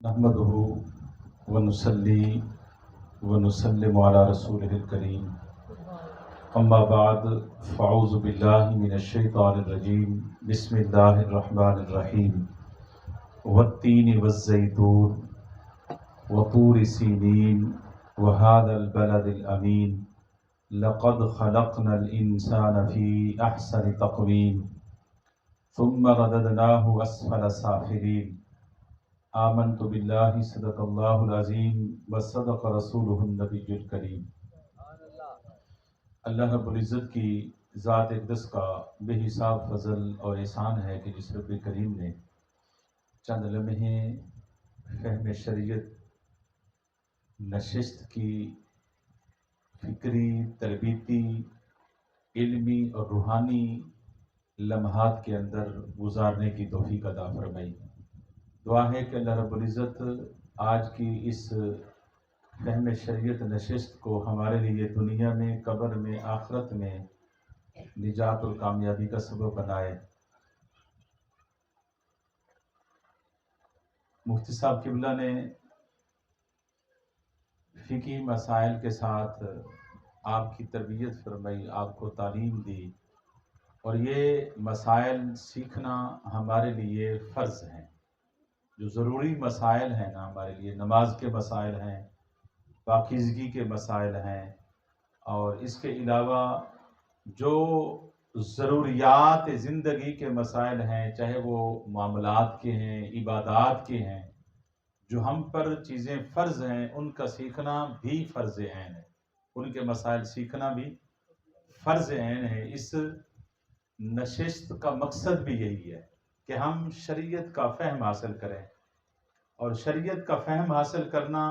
نحمده ونصلي ونسلم على رسوله الكريم اما بعد فاعوذ بالله من الشیطان الرجیم بسم اللہ الرحمن الرحیم والتین والزیتون وطور سینین وهذا البلد الامین لقد خلقنا الانسان في احسن تقویم ثم رددناه اسفل سافلین آمنت باللہ صدق اللہ العظیم وصدق رسولہ النبی الکریم۔ اللہ رب العزت کی ذات اقدس کا بے حساب فضل اور احسان ہے کہ جس رب کریم نے چند لمحے فہم شریعت نشست کی فکری، تربیتی، علمی اور روحانی لمحات کے اندر گزارنے کی توفیق عطا فرمائی۔ دعا ہے کہ اللہ رب العزت آج کی اس فہم شریعت نشست کو ہمارے لیے دنیا میں، قبر میں، آخرت میں نجات اور کامیابی کا سبب بنائے۔ مفتی صاحب قبلہ نے فقہی مسائل کے ساتھ آپ کی تربیت فرمائی، آپ کو تعلیم دی، اور یہ مسائل سیکھنا ہمارے لیے فرض ہیں۔ جو ضروری مسائل ہیں نا ہمارے لیے، نماز کے مسائل ہیں، پاکیزگی کے مسائل ہیں، اور اس کے علاوہ جو ضروریات زندگی کے مسائل ہیں، چاہے وہ معاملات کے ہیں، عبادات کے ہیں، جو ہم پر چیزیں فرض ہیں، ان کا سیکھنا بھی فرض عین ہے، ان کے مسائل سیکھنا بھی فرض عین ہے۔ اس نشست کا مقصد بھی یہی ہے کہ ہم شریعت کا فہم حاصل کریں، اور شریعت کا فہم حاصل کرنا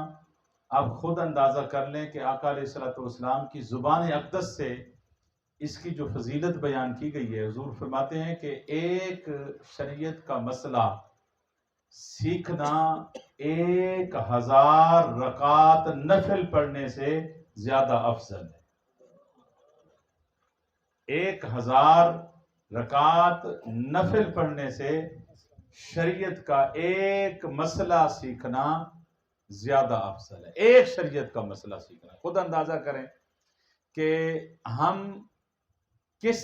آپ خود اندازہ کر لیں کہ آقا علیہ الصلوۃ والسلام کی زبان اقدس سے اس کی جو فضیلت بیان کی گئی ہے۔ حضور فرماتے ہیں کہ ایک شریعت کا مسئلہ سیکھنا 1000 رکعت نفل پڑھنے سے زیادہ افضل ہے۔ 1000 رکعت نفل پڑھنے سے شریعت کا ایک مسئلہ سیکھنا زیادہ افضل ہے۔ ایک شریعت کا مسئلہ سیکھنا، خود اندازہ کریں کہ ہم کس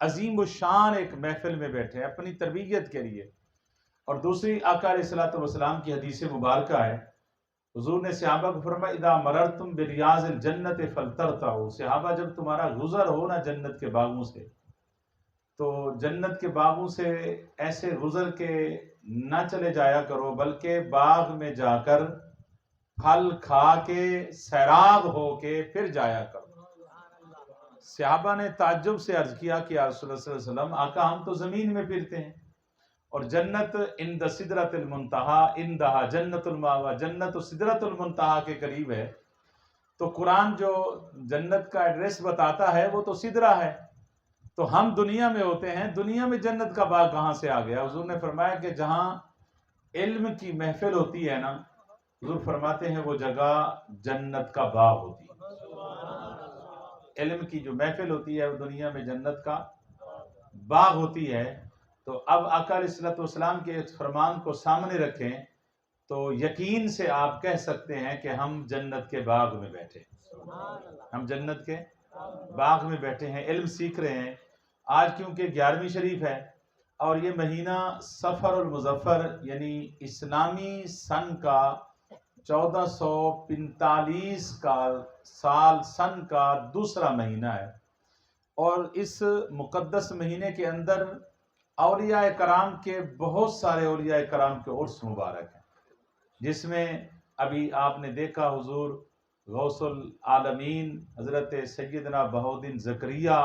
عظیم الشان ایک محفل میں بیٹھے ہیں اپنی تربیت کے لیے۔ اور دوسری آقا علیہ الصلوۃ والسلام کی حدیث مبارکہ ہے، حضور نے صحابہ کو فرمایا اذا مررتم بریاض الجنت فلترتعوا، صحابہ جب تمہارا گزر ہو نا جنت کے باغوں سے، تو جنت کے باغوں سے ایسے گزر کے نہ چلے جایا کرو، بلکہ باغ میں جا کر پھل کھا کے سیراب ہو کے پھر جایا کرو۔ صحابہ نے تعجب سے عرض کیا کہ یا رسول اللہ صلی اللہ علیہ وسلم، آقا ہم تو زمین میں پھرتے ہیں، اور جنت عند سدرۃ المنتہی، عندہا جنت المأوی، جنت و سدرۃ المنتہی کے قریب ہے، تو قرآن جو جنت کا ایڈریس بتاتا ہے وہ تو سدرہ ہے، تو ہم دنیا میں ہوتے ہیں، دنیا میں جنت کا باغ کہاں سے آ گیا؟ حضور نے فرمایا کہ جہاں علم کی محفل ہوتی ہے نا، حضور فرماتے ہیں وہ جگہ جنت کا باغ ہوتی ہے۔ علم کی جو محفل ہوتی ہے وہ دنیا میں جنت کا باغ ہوتی ہے۔ تو اب آقا علیہ الصلوۃ والسلام کے اس فرمان کو سامنے رکھیں تو یقین سے آپ کہہ سکتے ہیں کہ ہم جنت کے باغ میں بیٹھے، ہم جنت کے باغ میں بیٹھے ہیں، علم سیکھ رہے ہیں۔ آج کیونکہ 11ویں شریف ہے اور یہ مہینہ صفر المظفر یعنی اسلامی سن کا 1445 کا سال سن کا دوسرا مہینہ ہے، اور اس مقدس مہینے کے اندر اولیاء کرام کے بہت سارے اولیاء کرام کے عرس مبارک ہیں، جس میں ابھی آپ نے دیکھا حضور غوث العالمین حضرت سیدنا بہاؤالدین زکریا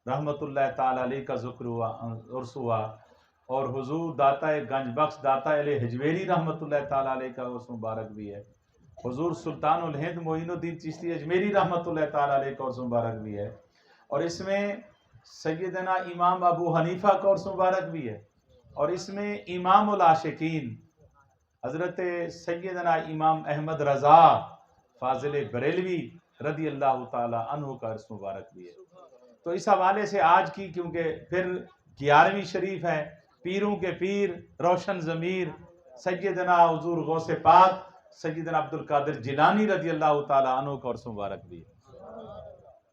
رحمۃ اللہ تعالی علیہ کا ذکر ہوا، عرس ہوا، اور حضور داتا گنج بخش داتا علیہ حجویری رحمۃ اللہ تعالی علیہ کا عرس مبارک بھی ہے، حضور سلطان الہند معین الدین چشتی اجمیری رحمۃ اللہ تعالی علیہ کا عرس مبارک بھی ہے، اور اس میں سیدنا امام ابو حنیفہ کا عرس مبارک بھی ہے، اور اس میں امام العاشقین حضرت سیدنا امام احمد رضا فاضل بریلوی رضی اللہ تعالی عنہ کا عرس مبارک بھی ہے۔ تو اس حوالے سے آج کی کیونکہ پھر 11ویں شریف ہے، پیروں کے پیر روشن ضمیر سیدنا حضور غوث پاک سیدنا عبد القادر جیلانی رضی اللہ تعالیٰ عنہ کا عرس مبارک بھی ہے۔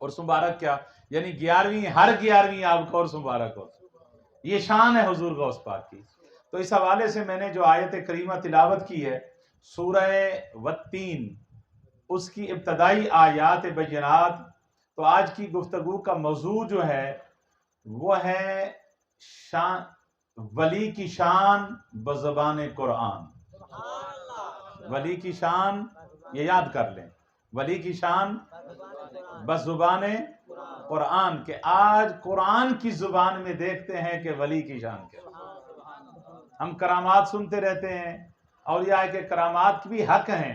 عرس مبارک کیا یعنی 11ویں، ہر 11ویں آپ کا عرس مبارک ہو، یہ شان ہے حضور غوث پاک کی۔ تو اس حوالے سے میں نے جو آیت کریمہ تلاوت کی ہے سورہ والتین، اس کی ابتدائی آیات بینات، تو آج کی گفتگو کا موضوع جو ہے وہ ہے شان، ولی کی شان بزبان قرآن۔ ولی کی شان، یہ یاد کر لیں، ولی کی شان بزبان قرآن، کہ آج قرآن کی زبان میں دیکھتے ہیں کہ ولی کی شان کیا۔ ہم کرامات سنتے رہتے ہیں، اولیاء کے کرامات بھی حق ہیں،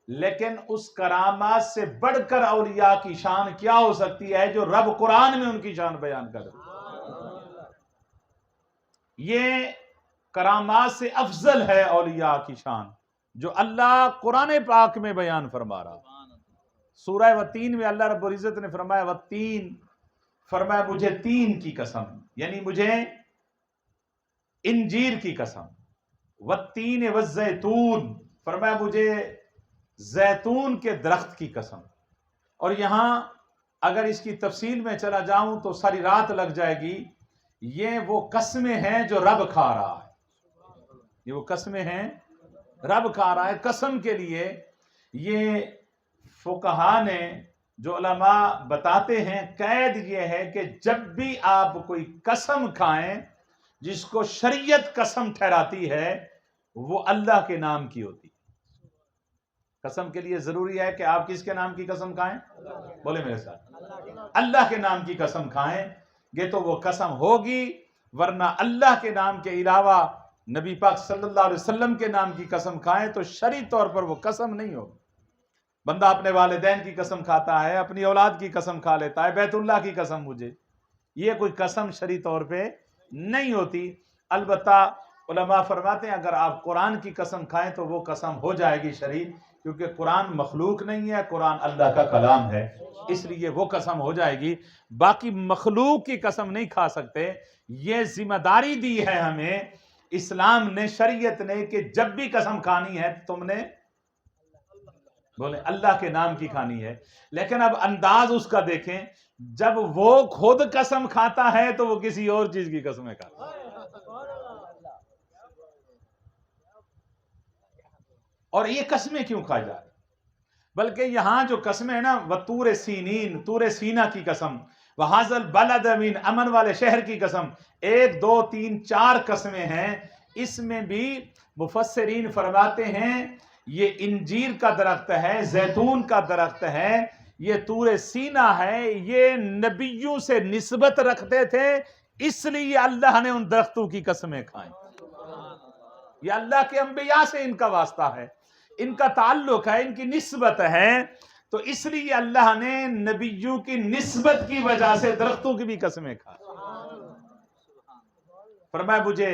لیکن اس کرامات سے بڑھ کر اولیاء کی شان کیا ہو سکتی ہے جو رب قرآن میں ان کی شان بیان کر رہا ہے۔ یہ کرامات سے افضل ہے اولیاء کی شان جو اللہ قرآن پاک میں بیان فرما رہا۔ سورہ والتین میں اللہ رب العزت نے فرمایا والتین، فرمایا مجھے تین کی قسم، یعنی مجھے انجیر کی قسم، والتین والزیتون، فرمایا مجھے زیتون کے درخت کی قسم۔ اور یہاں اگر اس کی تفصیل میں چلا جاؤں تو ساری رات لگ جائے گی۔ یہ وہ قسمیں ہیں جو رب کھا رہا ہے، یہ وہ قسمیں ہیں رب کھا رہا ہے۔ قسم کے لیے یہ فقہا نے، جو علماء بتاتے ہیں، قید یہ ہے کہ جب بھی آپ کوئی قسم کھائیں جس کو شریعت قسم ٹھہراتی ہے وہ اللہ کے نام کی ہوتی ہے۔ قسم کے لیے ضروری ہے کہ آپ کس کے نام کی قسم کھائیں؟ بولے میرے ساتھ، اللہ کے نام کی قسم کھائیں گے تو وہ قسم ہوگی، ورنہ اللہ کے نام کے علاوہ نبی پاک صلی اللہ علیہ وسلم کے نام کی قسم کھائیں تو شرعی طور پر وہ قسم نہیں ہوگی۔ بندہ اپنے والدین کی قسم کھاتا ہے، اپنی اولاد کی قسم کھا لیتا ہے، بیت اللہ کی قسم مجھے، یہ کوئی قسم شرعی طور پہ نہیں ہوتی۔ البتہ علماء فرماتے ہیں اگر آپ قرآن کی قسم کھائیں تو وہ قسم ہو جائے گی شرعی، کیونکہ قرآن مخلوق نہیں ہے، قرآن اللہ کا کلام ہے، اس لیے وہ قسم ہو جائے گی۔ باقی مخلوق کی قسم نہیں کھا سکتے۔ یہ ذمہ داری دی ہے ہمیں اسلام نے، شریعت نے، کہ جب بھی قسم کھانی ہے تم نے بولے اللہ کے نام کی کھانی ہے۔ لیکن اب انداز اس کا دیکھیں، جب وہ خود قسم کھاتا ہے تو وہ کسی اور چیز کی قسمیں کھاتا ہے۔ اور یہ قسمیں کیوں کھائی جا رہی؟ بلکہ یہاں جو قسمیں ہیں نا، وطور سینین، طور سینا کی قسم، وہذا البلد امین، امن والے شہر کی قسم، 1 2 3 4 قسمیں ہیں۔ اس میں بھی مفسرین فرماتے ہیں یہ انجیر کا درخت ہے، زیتون کا درخت ہے، یہ طور سینا ہے، یہ نبیوں سے نسبت رکھتے تھے، اس لیے اللہ نے ان درختوں کی قسمیں کھائیں۔ یہ اللہ کے انبیاء سے ان کا واسطہ ہے، ان کا تعلق ہے، ان کی نسبت ہے، تو اس لیے اللہ نے نبیوں کی نسبت کی وجہ سے درختوں کی بھی قسمیں کھائیں۔ فرمایا مجھے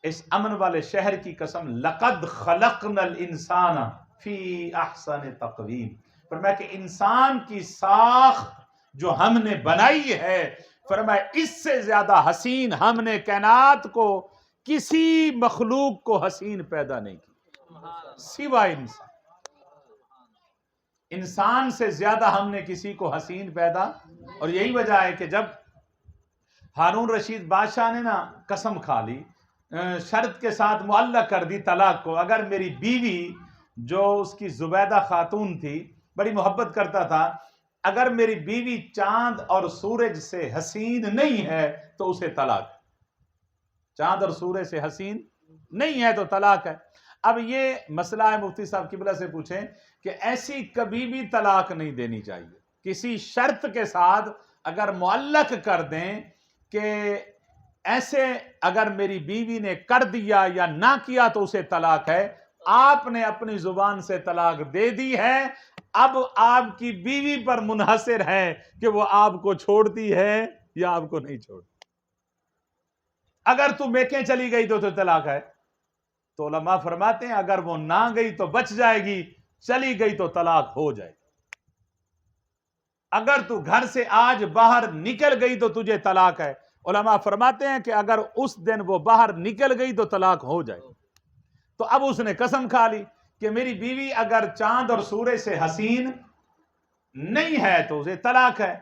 اس امن والے شہر کی قسم، لقد خلقنا الانسان فی احسن تقویم، فرمایا کہ انسان کی ساخت جو ہم نے بنائی ہے، فرمایا اس سے زیادہ حسین ہم نے کائنات کو، کسی مخلوق کو حسین پیدا نہیں کی سوائے انسان۔ انسان سے زیادہ ہم نے کسی کو حسین پیدا، اور یہی وجہ ہے کہ جب ہارون رشید بادشاہ نے نا قسم کھا لی، شرط کے ساتھ معلق کر دی طلاق کو، اگر میری بیوی جو اس کی زبیدہ خاتون تھی، بڑی محبت کرتا تھا، اگر میری بیوی چاند اور سورج سے حسین نہیں ہے تو اسے طلاق ہے، چاند اور سورج سے حسین نہیں ہے تو طلاق ہے۔ اب یہ مسئلہ ہے، مفتی صاحب قبلہ سے پوچھیں کہ ایسی کبھی بھی طلاق نہیں دینی چاہیے، کسی شرط کے ساتھ اگر معلق کر دیں کہ ایسے اگر میری بیوی نے کر دیا یا نہ کیا تو اسے طلاق ہے، آپ نے اپنی زبان سے طلاق دے دی ہے، اب آپ کی بیوی پر منحصر ہے کہ وہ آپ کو چھوڑتی ہے یا آپ کو نہیں چھوڑتی۔ اگر تو میکیں چلی گئی تو طلاق ہے، تو علماء فرماتے ہیں اگر وہ نہ گئی تو بچ جائے گی، چلی گئی تو طلاق ہو جائے گی۔ اگر تو گھر سے آج باہر نکل گئی تو تجھے طلاق ہے، علماء فرماتے ہیں کہ اگر اس دن وہ باہر نکل گئی تو طلاق ہو جائے گی۔ تو اب اس نے قسم کھا لی کہ میری بیوی اگر چاند اور سورج سے حسین نہیں ہے تو اسے طلاق ہے.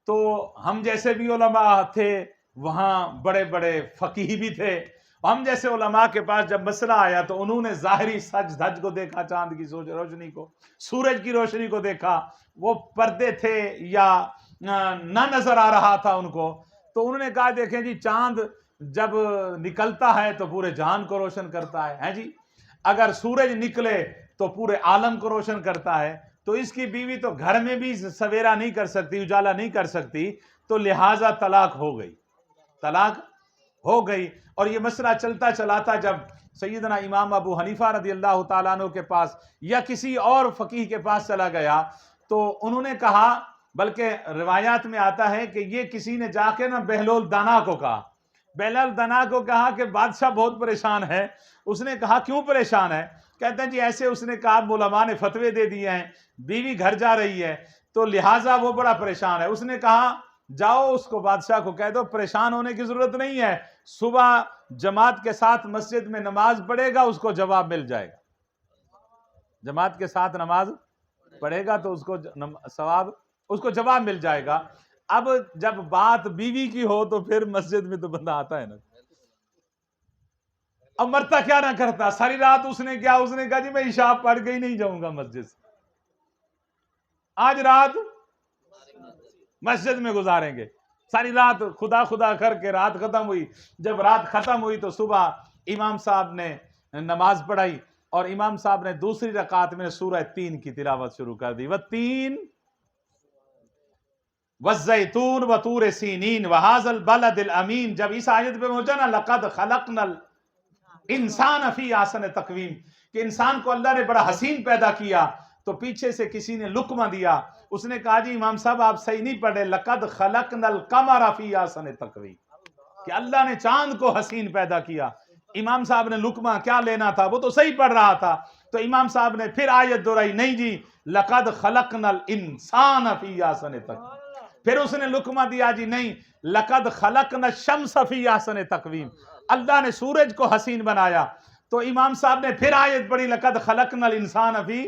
تو ہم جیسے بھی علماء تھے وہاں بڑے بڑے فقیہ بھی تھے, ہم جیسے علماء کے پاس جب مسئلہ آیا تو انہوں نے ظاہری سج دھج کو دیکھا, چاند کی روشنی کو, سورج کی روشنی کو دیکھا, وہ پردے تھے یا نہ نظر آ رہا تھا ان کو, تو انہوں نے کہا دیکھیں جی چاند جب نکلتا ہے تو پورے جہان کو روشن کرتا ہے جی, اگر سورج نکلے تو پورے عالم کو روشن کرتا ہے, تو اس کی بیوی تو گھر میں بھی سویرا نہیں کر سکتی, اجالا نہیں کر سکتی, تو لہٰذا طلاق ہو گئی, طلاق ہو گئی. اور یہ مسئلہ چلتا چلا تھا جب سیدنا امام ابو حنیفہ رضی اللہ تعالیٰ عنہ کے پاس یا کسی اور فقیہ کے پاس چلا گیا, تو انہوں نے کہا, بلکہ روایات میں آتا ہے کہ یہ کسی نے جا کے نا بہلول دانا کو کہا, بہلول دانا کو کہا کہ بادشاہ بہت پریشان ہے. اس نے کہا کیوں پریشان ہے؟ کہتے ہیں جی ایسے اس نے کہا علماء نے فتوے دے دیے ہیں, بیوی گھر جا رہی ہے تو لہٰذا وہ بڑا پریشان ہے. اس نے کہا جاؤ اس کو بادشاہ کو کہہ دو پریشان ہونے کی ضرورت نہیں ہے, صبح جماعت کے ساتھ مسجد میں نماز پڑھے گا اس کو جواب مل جائے گا, جماعت کے ساتھ نماز پڑھے گا تو اس کو ثواب, اس کو جواب مل جائے گا. اب جب بات بیوی کی ہو تو پھر مسجد میں تو بندہ آتا ہے نا, اب مرتا کیا نہ کرتا. ساری رات اس نے کیا, اس نے کہا جی میں عشاء پڑھ کے ہی نہیں جاؤں گا مسجد سے, آج رات مسجد میں گزاریں گے. ساری رات خدا خدا کر کے رات ختم ہوئی. جب رات ختم ہوئی تو صبح امام صاحب نے نماز پڑھائی اور امام صاحب نے دوسری رکعت میں سورہ 3 کی تلاوت شروع کر دی. وَالتِّينِ وَالزَّيْتُونِ وَطُورِ سِينِينَ وَهَٰذَا الْبَلَدِ الْأَمِينَ. جب اس آیت پہ پہنچا نا لَقَدْ خَلَقْنَا الْإِنسَانَ فِي أَحْسَنِ تَقْوِيمٍ, کہ انسان کو اللہ نے بڑا حسین پیدا کیا, تو پیچھے سے کسی نے لقمہ دیا. اس نے کہا جی امام صاحب آپ صحیح نہیں پڑھے, لَقَدْ خَلَقْنَا الْقَمَرَ فِي أَحْسَنِ تَقْوِيمٍ, کہ اللہ نے چاند کو حسین پیدا کیا. امام صاحب نے لقمہ کیا لینا تھا, وہ تو صحیح پڑھ رہا تھا. تو امام صاحب نے پھر آیت دہرائی, نہیں جی لَقَدْ خَلَقْنَا الْإِنسَانَ فِي أَحْسَنِ تَقْوِيمٍ. پھر اس نے لقمہ دیا, جی نہیں لَقَدْ خَلَقْنَا الشَّمْسَ فِي أَحْسَنِ تَقْوِيمٍ, اللہ نے سورج کو حسین بنایا. تو امام صاحب نے پھر آیت پڑھی لَقَدْ خَلَقْنَا الْإِنسَانَ فِي,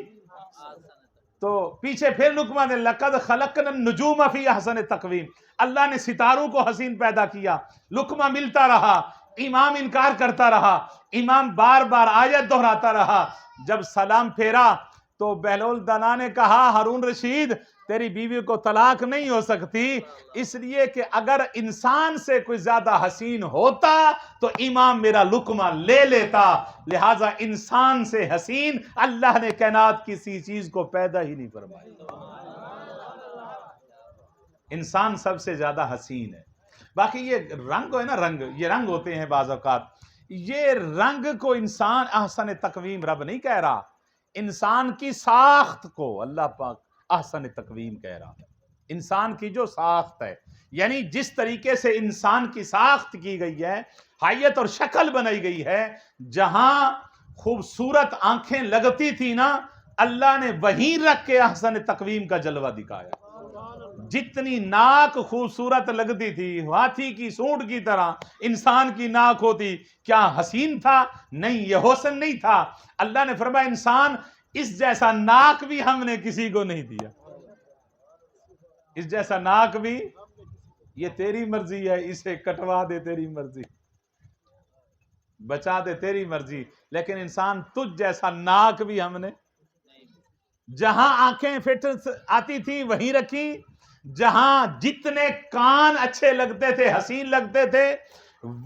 تو پیچھے پھر لقمہ دے لَقَدْ خَلَقْنَا النُّجُومَ فِي أَحْسَنِ تَقْوِيمٍ, اللہ نے ستاروں کو حسین پیدا کیا. لقمہ ملتا رہا, امام انکار کرتا رہا, امام بار بار آیت دہراتا رہا. جب سلام پھیرا تو بہلول دانا نے کہا ہارون رشید تیری بیوی کو طلاق نہیں ہو سکتی, اس لیے کہ اگر انسان سے کوئی زیادہ حسین ہوتا تو امام میرا لقمہ لے لیتا, لہٰذا انسان سے حسین اللہ نے کائنات کسی چیز کو پیدا ہی نہیں فرمائی. انسان سب سے زیادہ حسین ہے. باقی یہ رنگ ہے نا, رنگ, یہ رنگ ہوتے ہیں بعض اوقات, یہ رنگ کو انسان احسن تقویم رب نہیں کہہ رہا, انسان کی ساخت کو اللہ پاک احسن تقویم کہہ رہا ہے. انسان کی جو ساخت ہے, یعنی جس طریقے سے انسان کی ساخت کی گئی ہے, حیت اور شکل بنائی گئی ہے, جہاں خوبصورت آنکھیں لگتی تھی نا, اللہ نے وہیں رکھ کے احسن تقویم کا جلوہ دکھایا. جتنی ناک خوبصورت لگتی تھی, ہاتھی کی سونڈ کی طرح انسان کی ناک ہوتی, کیا حسین تھا؟ نہیں, یہ حسن نہیں تھا. اللہ نے فرمایا انسان اس جیسا ناک بھی ہم نے کسی کو نہیں دیا, اس جیسا ناک بھی, یہ تیری مرضی ہے, اسے کٹوا دے تیری مرضی, بچا دے تیری مرضی, لیکن انسان تجھ جیسا ناک بھی ہم نے, جہاں آنکھیں فٹ آتی تھی وہیں رکھی, جہاں جتنے کان اچھے لگتے تھے حسین لگتے تھے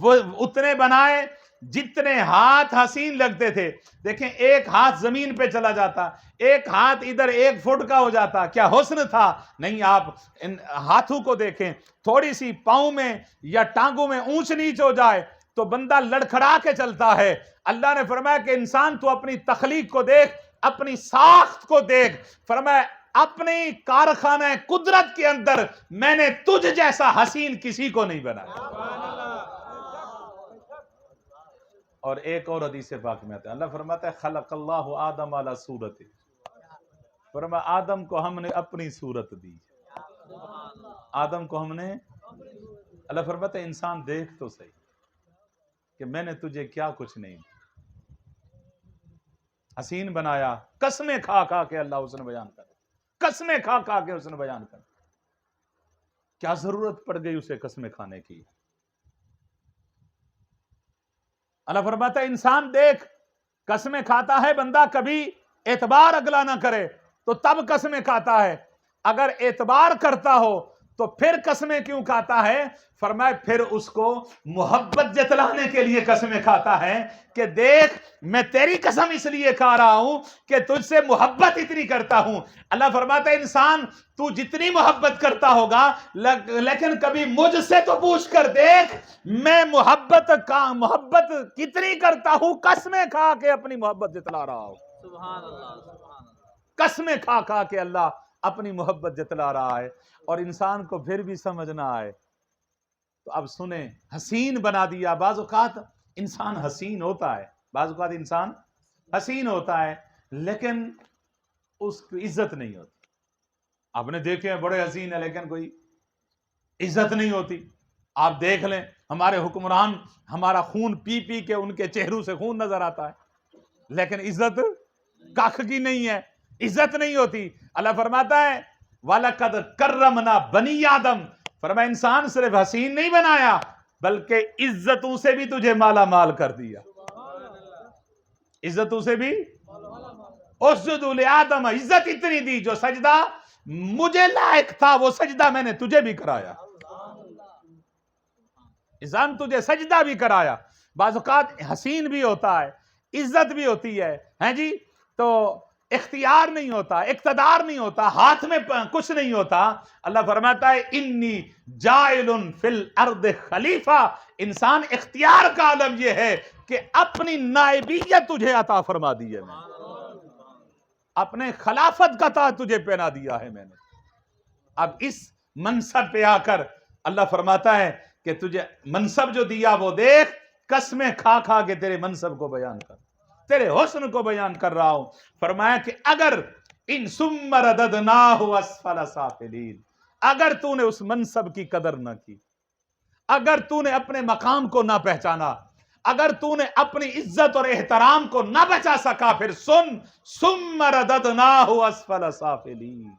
وہ اتنے بنائے, جتنے ہاتھ حسین لگتے تھے. دیکھیں ایک ہاتھ زمین پہ چلا جاتا, ایک ہاتھ ادھر 1 فٹ کا ہو جاتا, کیا حسن تھا؟ نہیں. آپ ان ہاتھوں کو دیکھیں, تھوڑی سی پاؤں میں یا ٹانگوں میں اونچ نیچ ہو جائے تو بندہ لڑکھڑا کے چلتا ہے. اللہ نے فرمایا کہ انسان تو اپنی تخلیق کو دیکھ, اپنی ساخت کو دیکھ, فرمایا اپنی کارخانہ قدرت کے اندر میں نے تجھ جیسا حسین کسی کو نہیں بنایا. اور ایک اور حدیث پاک میں آتا ہے, اللہ فرماتا ہے خلق اللہ آدم علی صورت, فرمایا آدم کو ہم نے اپنی صورت دی, آدم کو ہم نے, اللہ فرماتا ہے انسان دیکھ تو صحیح کہ میں نے تجھے کیا کچھ نہیں. حسین بنایا، قسمیں کھا کھا کے اللہ اس نے بیان کر، قسمیں کھا کھا کے اس نے بیان کر. کیا ضرورت پڑ گئی اسے قسمیں کھانے کی؟ اللہ فرماتا ہے انسان دیکھ، قسمیں کھاتا ہے بندہ، کبھی اعتبار اگلا نہ کرے تو تب قسمیں کھاتا ہے، اگر اعتبار کرتا ہو تو پھر قسمیں کیوں کھاتا ہے؟ فرمائے پھر اس کو محبت جتلانے کے لیے قسمیں کھاتا ہے کہ دیکھ میں تیری قسم اس لیے کھا رہا ہوں کہ تجھ سے محبت اتنی کرتا ہوں. اللہ فرماتا ہے انسان تو جتنی محبت کرتا ہوگا لیکن کبھی مجھ سے تو پوچھ کر دیکھ میں محبت کتنی کرتا ہوں، قسمیں کھا کے اپنی محبت جتلا رہا ہوں. سبحان اللہ سبحان اللہ. قسمیں کھا کھا کے اللہ اپنی محبت جتلا رہا ہے، اور انسان کو پھر بھی سمجھ نہ آئے تو اب سنیں، حسین بنا دیا. بعض اوقات انسان حسین ہوتا ہے، بعض اوقات انسان حسین ہوتا ہے لیکن اس کی عزت نہیں ہوتی. آپ نے دیکھے ہیں بڑے حسین ہیں لیکن کوئی عزت نہیں ہوتی. آپ دیکھ لیں ہمارے حکمران، ہمارا خون پی پی کے ان کے چہروں سے خون نظر آتا ہے لیکن عزت کاخ کی نہیں ہے، عزت نہیں ہوتی. اللہ فرماتا ہے وَلَقَدْ كَرَّمْنَا بَنِي آدم، فرمایا انسان صرف حسین نہیں بنایا بلکہ عزتوں سے بھی تجھے مالا مال کر دیا. عزتوں سے بھی اسجدوا لآدم، عزت اتنی دی جو سجدہ مجھے لائق تھا وہ سجدہ میں نے تجھے بھی کرایا. انسان تجھے سجدہ بھی کرایا. بعض اوقات حسین بھی ہوتا ہے، عزت بھی ہوتی ہے، ہیں جی، تو اختیار نہیں ہوتا، اقتدار نہیں ہوتا، ہاتھ میں کچھ نہیں ہوتا. اللہ فرماتا ہے انی جائل فی الارض خلیفہ. انسان اختیار کا عالم یہ ہے کہ اپنی نائبیت تجھے عطا فرما دی ہے، میں اپنے خلافت کا تاج تجھے پہنا دیا ہے میں نے. اب اس منصب پہ آ کر اللہ فرماتا ہے کہ تجھے منصب جو دیا وہ دیکھ، قسمیں کھا کھا کے تیرے منصب کو بیان کر، تیرے حسن کو بیان کر رہا ہوں. فرمایا کہ اگر ان ثم رددناہ اسفل سافلین، اگر تو نے اس منصب کی قدر نہ کی، اگر تو نے اپنے مقام کو نہ پہچانا، اگر تو نے اپنی عزت اور احترام کو نہ بچا سکا، پھر سن ثم رددناہ اسفل سافلین،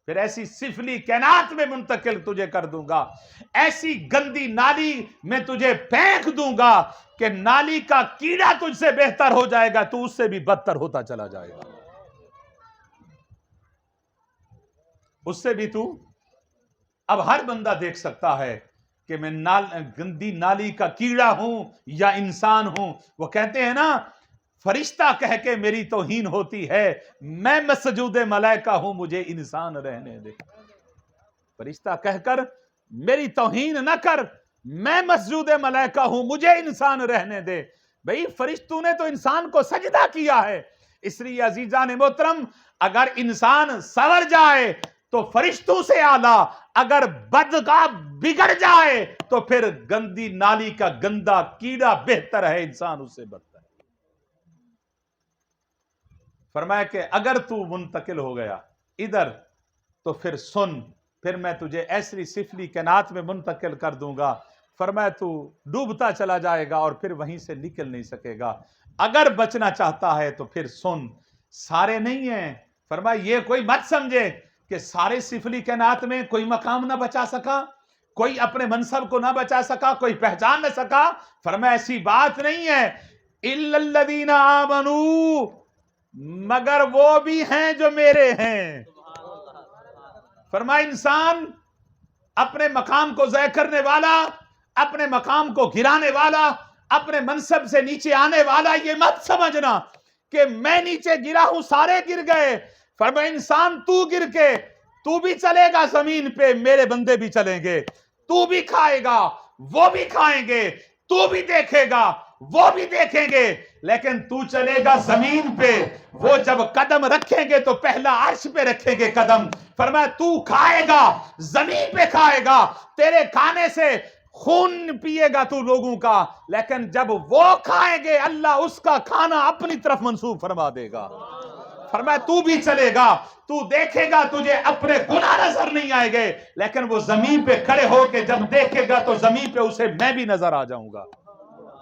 پھر ایسی سفلی کائنات میں منتقل تجھے کر دوں گا، ایسی گندی نالی میں تجھے پھینک دوں گا کہ نالی کا کیڑا تجھ سے بہتر ہو جائے گا، تو اس سے بھی بدتر ہوتا چلا جائے گا. اس سے بھی تو اب ہر بندہ دیکھ سکتا ہے کہ میں گندی نالی کا کیڑا ہوں یا انسان ہوں. وہ کہتے ہیں نا فرشتہ کہہ کے میری توہین ہوتی ہے، میں مسجود ملائکہ ہوں مجھے انسان رہنے دے. فرشتہ کہہ کر میری توہین نہ کر، میں مسجود ملائکہ ہوں مجھے انسان رہنے دے. بھئی فرشتوں نے تو انسان کو سجدہ کیا ہے. اس لیے عزیزان محترم اگر انسان سور جائے تو فرشتوں سے اعلیٰ، اگر بدگاہ بگڑ جائے تو پھر گندی نالی کا گندا کیڑا بہتر ہے، انسان اس سے بدتر. فرمایا کہ اگر تو منتقل ہو گیا ادھر تو پھر سن، پھر میں تجھے ایسی سفلی کائنات میں منتقل کر دوں گا. فرمایا تو ڈوبتا چلا جائے گا اور پھر وہیں سے نکل نہیں سکے گا. اگر بچنا چاہتا ہے تو پھر سن، سارے نہیں ہیں. فرمایا یہ کوئی مت سمجھے کہ سارے سفلی کائنات میں کوئی مقام نہ بچا سکا، کوئی اپنے منصب کو نہ بچا سکا، کوئی پہچان نہ سکا. فرمایا ایسی بات نہیں ہے. الا الذین آمنوا، مگر وہ بھی ہیں جو میرے ہیں. فرمایا انسان اپنے مقام کو ضائع کرنے والا، اپنے مقام کو گرانے والا، اپنے منصب سے نیچے آنے والا یہ مت سمجھنا کہ میں نیچے گرا ہوں سارے گر گئے. فرمایا انسان تو گر کے تو بھی چلے گا زمین پہ، میرے بندے بھی چلیں گے. تو بھی کھائے گا وہ بھی کھائیں گے، تو بھی دیکھے گا وہ بھی دیکھیں گے، لیکن تو چلے گا زمین پہ. وہ جب قدم رکھیں گے تو پہلا عرش پہ رکھیں گے قدم. فرمایا تو کھائے گا زمین پہ کھائے گا، تیرے کھانے سے خون پیے گا تو لوگوں کا، لیکن جب وہ کھائیں گے اللہ اس کا کھانا اپنی طرف منسوب فرما دے گا. فرمایا تو بھی چلے گا، تو دیکھے گا تجھے اپنے گناہ نظر نہیں آئے گے، لیکن وہ زمین پہ کھڑے ہو کے جب دیکھے گا تو زمین پہ اسے میں بھی نظر آ جاؤں گا.